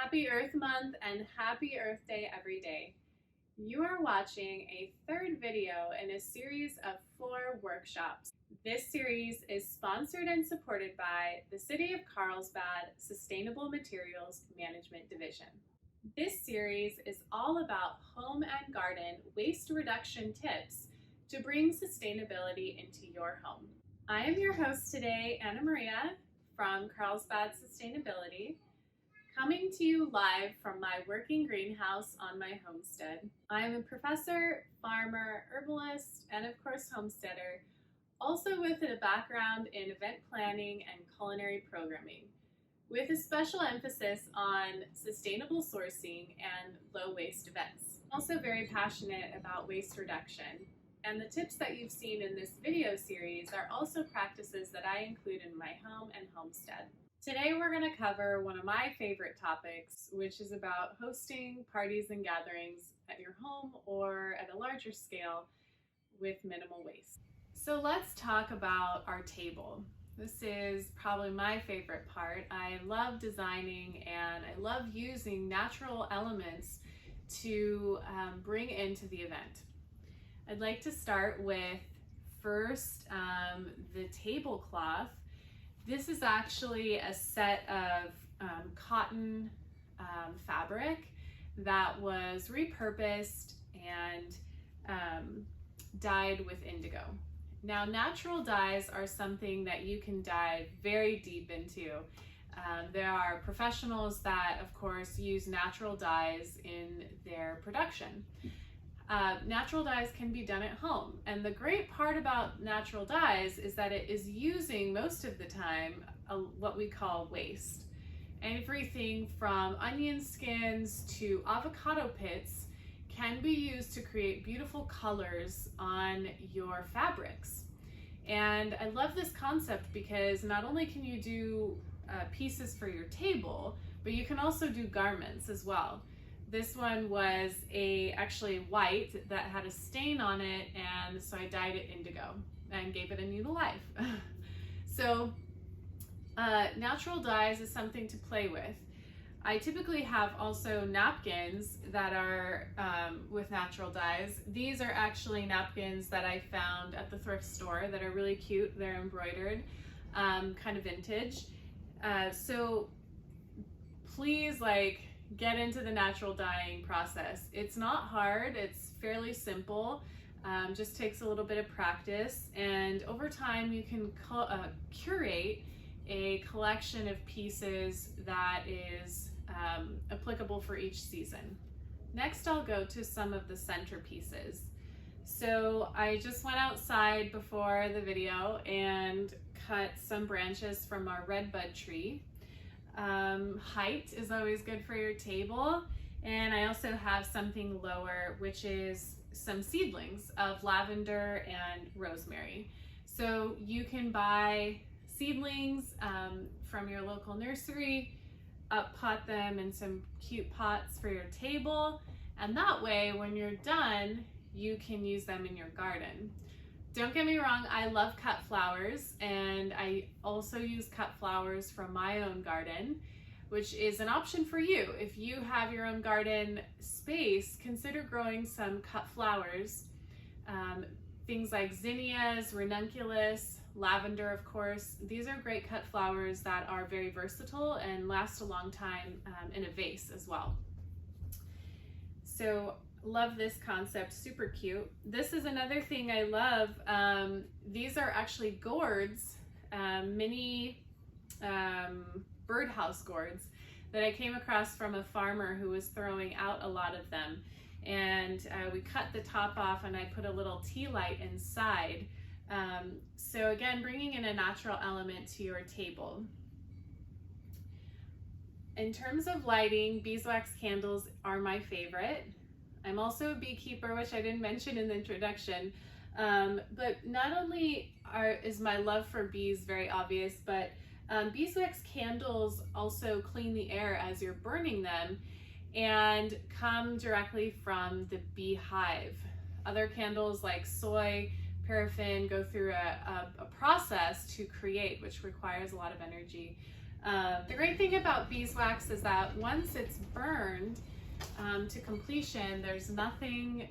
Happy Earth Month and happy Earth Day every day. You are watching a third video in a series of 4 workshops. This series is sponsored and supported by the City of Carlsbad Sustainable Materials Management Division. This series is all about home and garden waste reduction tips to bring sustainability into your home. I am your host today, Anna Maria from Carlsbad Sustainability, coming to you live from my working greenhouse on my homestead. I am a professor, farmer, herbalist, and of course homesteader, also with a background in event planning and culinary programming, with a special emphasis on sustainable sourcing and low waste events. I'm also very passionate about waste reduction, and the tips that you've seen in this video series are also practices that I include in my home and homestead. Today we're going to cover one of my favorite topics, which is about hosting parties and gatherings at your home or at a larger scale with minimal waste. So let's talk about our table. This is probably my favorite part. I love designing and I love using natural elements to bring into the event. I'd like to start with first the tablecloth. This is actually a set of cotton fabric that was repurposed and dyed with indigo. Now, natural dyes are something that you can dive very deep into. There are professionals that, of course, use natural dyes in their production. Natural dyes can be done at home, and the great part about natural dyes is that it is using most of the time what we call waste. Everything from onion skins to avocado pits can be used to create beautiful colors on your fabrics. And I love this concept because not only can you do pieces for your table, but you can also do garments as well. This one was actually white that had a stain on it, and so I dyed it indigo and gave it a new life. So natural dyes is something to play with. I typically have also napkins that are with natural dyes. These are actually napkins that I found at the thrift store that are really cute. They're embroidered, kind of vintage. So please, get into the natural dyeing process. It's not hard, it's fairly simple, just takes a little bit of practice, and over time you can curate a collection of pieces that is applicable for each season. Next, I'll go to some of the centerpieces. So I just went outside before the video and cut some branches from our redbud tree. Height is always good for your table, and I also have something lower, which is some seedlings of lavender and rosemary. So you can buy seedlings from your local nursery, pot them in some cute pots for your table, and that way when you're done you can use them in your garden. Don't get me wrong, I love cut flowers, and I also use cut flowers from my own garden, which is an option for you. If you have your own garden space, consider growing some cut flowers. Things like zinnias, ranunculus, lavender, of course. These are great cut flowers that are very versatile and last a long time in a vase as well. So love this concept, super cute. This is another thing I love. These are actually gourds, mini birdhouse gourds that I came across from a farmer who was throwing out a lot of them. And we cut the top off and I put a little tea light inside. So again, bringing in a natural element to your table. In terms of lighting, beeswax candles are my favorite. I'm also a beekeeper, which I didn't mention in the introduction, but not only is my love for bees very obvious, but beeswax candles also clean the air as you're burning them and come directly from the beehive. Other candles like soy, paraffin go through a process to create, which requires a lot of energy. The great thing about beeswax is that once it's burned to completion, there's nothing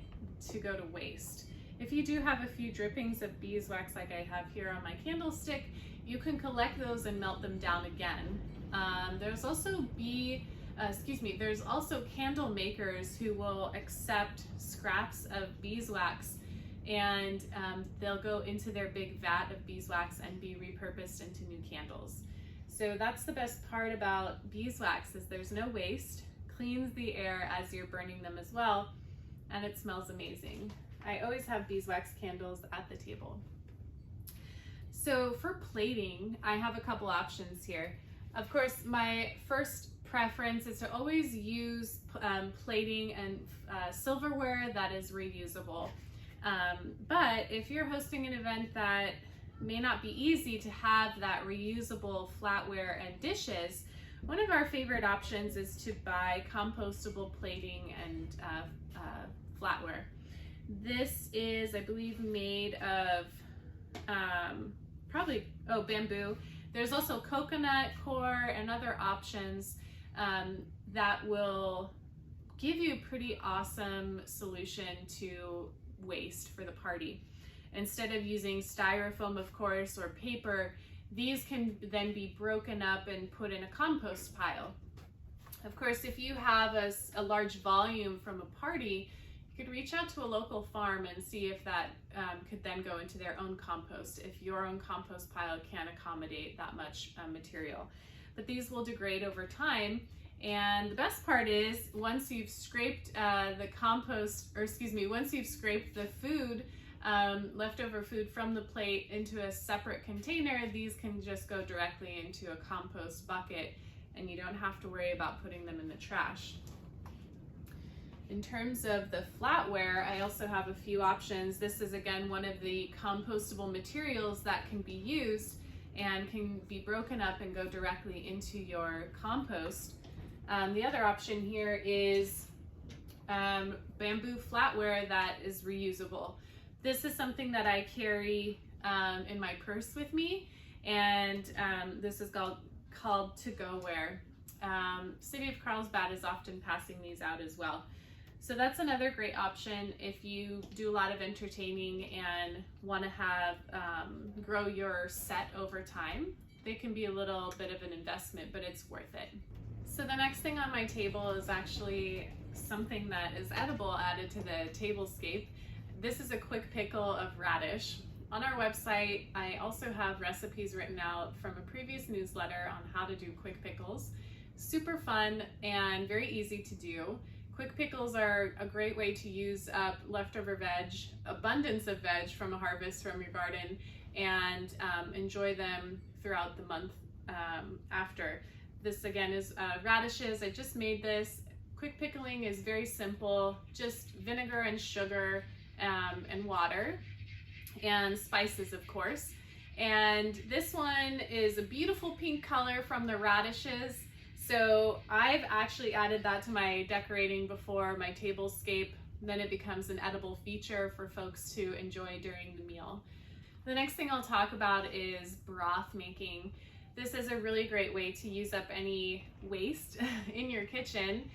to go to waste. If you do have a few drippings of beeswax like I have here on my candlestick, you can collect those and melt them down again. There's also candle makers who will accept scraps of beeswax, and they'll go into their big vat of beeswax and be repurposed into new candles. So that's the best part about beeswax, is there's no waste, cleans the air as you're burning them as well, and it smells amazing. I always have beeswax candles at the table. So for plating, I have a couple options here. Of course, my first preference is to always use plating and silverware that is reusable. But if you're hosting an event that may not be easy to have that reusable flatware and dishes, one of our favorite options is to buy compostable plating and flatware. This is, I believe, made of bamboo. There's also coconut core and other options that will give you a pretty awesome solution to waste for the party. Instead of using styrofoam, of course, or paper, these can then be broken up and put in a compost pile. Of course, if you have a large volume from a party, you could reach out to a local farm and see if that could then go into their own compost, if your own compost pile can accommodate that much material. But these will degrade over time. And the best part is, once you've scraped once you've scraped the food, leftover food from the plate into a separate container, these can just go directly into a compost bucket, and you don't have to worry about putting them in the trash. In terms of the flatware, I also have a few options. This is again one of the compostable materials that can be used and can be broken up and go directly into your compost. The other option here is bamboo flatware that is reusable. This is something that I carry in my purse with me, and this is called to-go-ware. City of Carlsbad is often passing these out as well. So that's another great option if you do a lot of entertaining and want to have grow your set over time. They can be a little bit of an investment, but it's worth it. So the next thing on my table is actually something that is edible added to the tablescape. This is a quick pickle of radish. On our website, I also have recipes written out from a previous newsletter on how to do quick pickles. Super fun and very easy to do. Quick pickles are a great way to use up leftover veg, abundance of veg from a harvest from your garden, and enjoy them throughout the month after. This again is radishes. I just made this. Quick pickling is very simple, just vinegar and sugar and water and spices, of course. And this one is a beautiful pink color from the radishes. So I've actually added that to my decorating before my tablescape. Then it becomes an edible feature for folks to enjoy during the meal. The next thing I'll talk about is broth making. This is a really great way to use up any waste in your kitchen.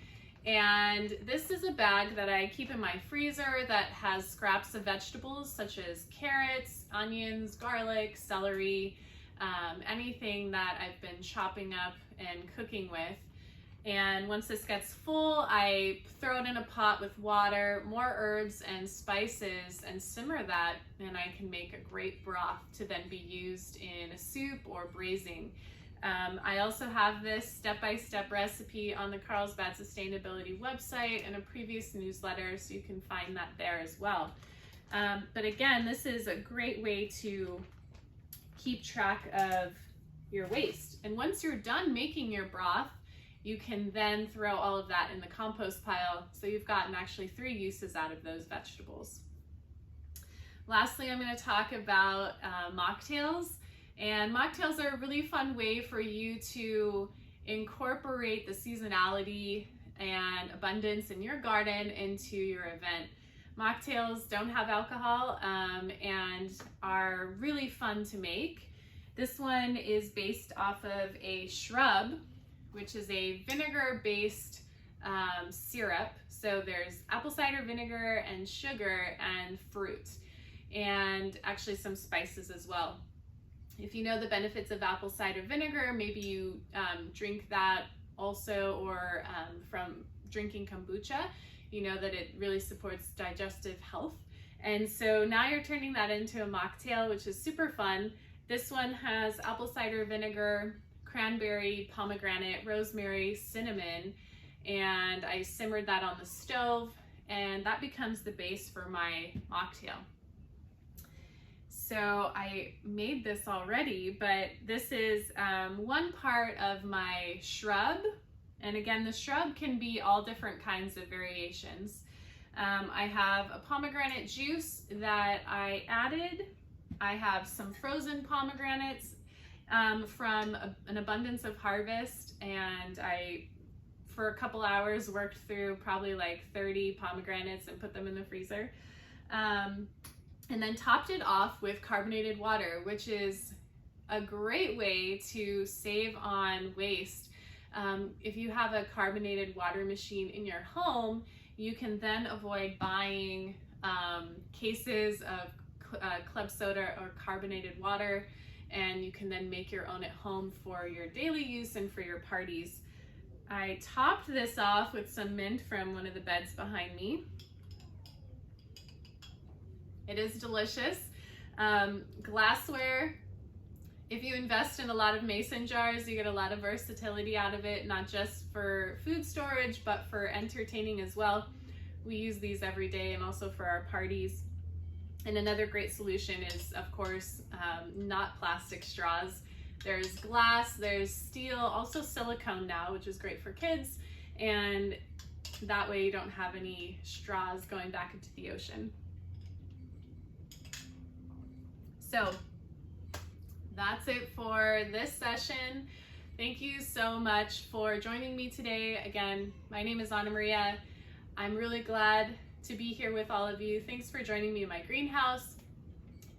And this is a bag that I keep in my freezer that has scraps of vegetables such as carrots, onions, garlic, celery, anything that I've been chopping up and cooking with. And once this gets full, I throw it in a pot with water, more herbs and spices, and simmer that, and I can make a great broth to then be used in a soup or braising. I also have this step-by-step recipe on the Carlsbad Sustainability website and a previous newsletter, so you can find that there as well. But again, this is a great way to keep track of your waste. And once you're done making your broth, you can then throw all of that in the compost pile. So you've gotten actually 3 uses out of those vegetables. Lastly, I'm going to talk about mocktails. And mocktails are a really fun way for you to incorporate the seasonality and abundance in your garden into your event. Mocktails don't have alcohol and are really fun to make. This one is based off of a shrub, which is a vinegar-based syrup. So there's apple cider vinegar and sugar and fruit, and actually some spices as well. If you know the benefits of apple cider vinegar, maybe you drink that also, or from drinking kombucha, you know that it really supports digestive health. And so now you're turning that into a mocktail, which is super fun. This one has apple cider vinegar, cranberry, pomegranate, rosemary, cinnamon, and I simmered that on the stove, and that becomes the base for my mocktail. So I made this already, but this is one part of my shrub. And again, the shrub can be all different kinds of variations. I have a pomegranate juice that I added. I have some frozen pomegranates from an abundance of harvest, and I, for a couple hours, worked through probably like 30 pomegranates and put them in the freezer. And then topped it off with carbonated water, which is a great way to save on waste. If you have a carbonated water machine in your home, you can then avoid buying cases of club soda or carbonated water, and you can then make your own at home for your daily use and for your parties. I topped this off with some mint from one of the beds behind me. It is delicious. Glassware, if you invest in a lot of mason jars, you get a lot of versatility out of it, not just for food storage, but for entertaining as well. We use these every day and also for our parties. And another great solution is, of course, not plastic straws. There's glass, there's steel, also silicone now, which is great for kids. And that way you don't have any straws going back into the ocean. So that's it for this session. Thank you so much for joining me today. Again, my name is Anna Maria. I'm really glad to be here with all of you. Thanks for joining me in my greenhouse.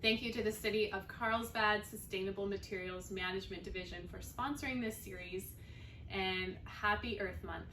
Thank you to the City of Carlsbad Sustainable Materials Management Division for sponsoring this series, and happy Earth Month.